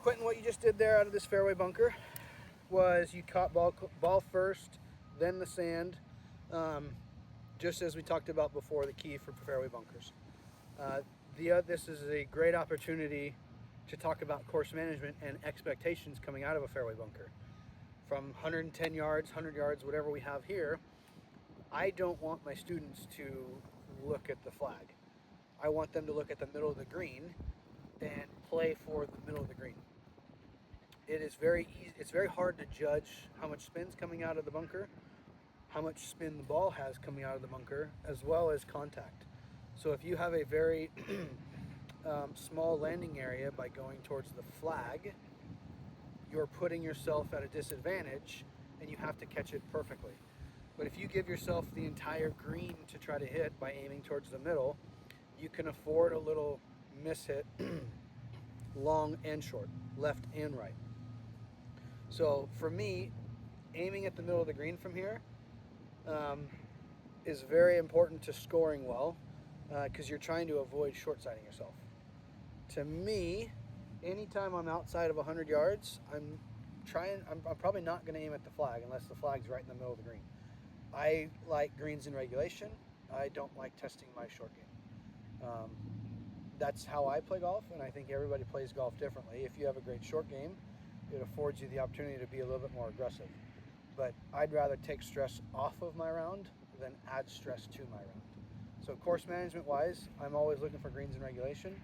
Quentin, what you just did there out of this fairway bunker was you caught ball first, then the sand, just as we talked about before, the key for fairway bunkers. This is a great opportunity to talk about course management and expectations coming out of a fairway bunker. From 110 yards, 100 yards, whatever we have here, I don't want my students to look at the flag. I want them to look at the middle of the green and play for the middle of the green. It is very easy. It's very hard to judge how much spin's coming out of the bunker, how much spin the ball has coming out of the bunker, as well as contact. So if you have a very small landing area by going towards the flag, you're putting yourself at a disadvantage and you have to catch it perfectly. But if you give yourself the entire green to try to hit by aiming towards the middle, you can afford a little mishit long and short, left and right. So for me, aiming at the middle of the green from here is very important to scoring well because you're trying to avoid short-siding yourself. To me, anytime I'm outside of 100 yards, I'm probably not going to aim at the flag unless the flag's right in the middle of the green. I like greens in regulation. I don't like testing my short game. That's how I play golf, and I think everybody plays golf differently. If you have a great short game, it affords you the opportunity to be a little bit more aggressive. But I'd rather take stress off of my round than add stress to my round. So course management wise, I'm always looking for greens in regulation.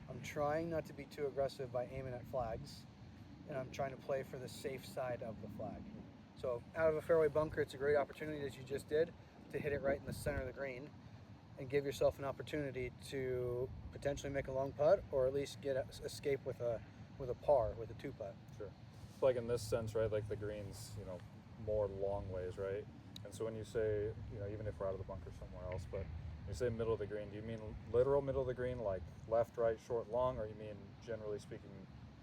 I'm trying not to be too aggressive by aiming at flags, and I'm trying to play for the safe side of the flag. So out of a fairway bunker, it's a great opportunity, as you just did, to hit it right in the center of the green and give yourself an opportunity to potentially make a long putt or at least escape with a par, with a two putt. Sure. So like in this sense, right, like the green's, more long ways, right? And so when you say, even if we're out of the bunker somewhere else, but when you say middle of the green, do you mean literal middle of the green, like left, right, short, long, or you mean generally speaking,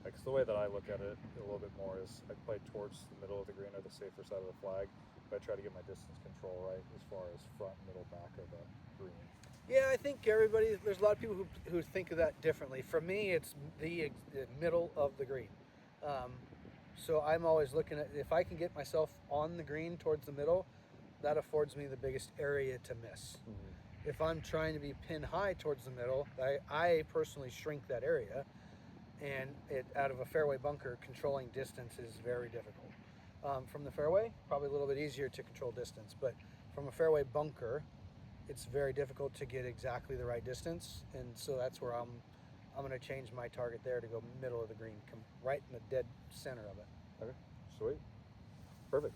like 'cause the way that I look at it a little bit more is I play towards the middle of the green or the safer side of the flag, but I try to get my distance control right as far as front, middle, back of the green. Yeah, I think there's a lot of people who think of that differently. For me, it's the middle of the green. So I'm always looking at, if I can get myself on the green towards the middle, that affords me the biggest area to miss. Mm-hmm. If I'm trying to be pin high towards the middle, I personally shrink that area, and out of a fairway bunker, controlling distance is very difficult. From the fairway, probably a little bit easier to control distance, but from a fairway bunker, it's very difficult to get exactly the right distance, and so that's where I'm going to change my target there to go middle of the green, come right in the dead center of it. Okay, sweet. Perfect.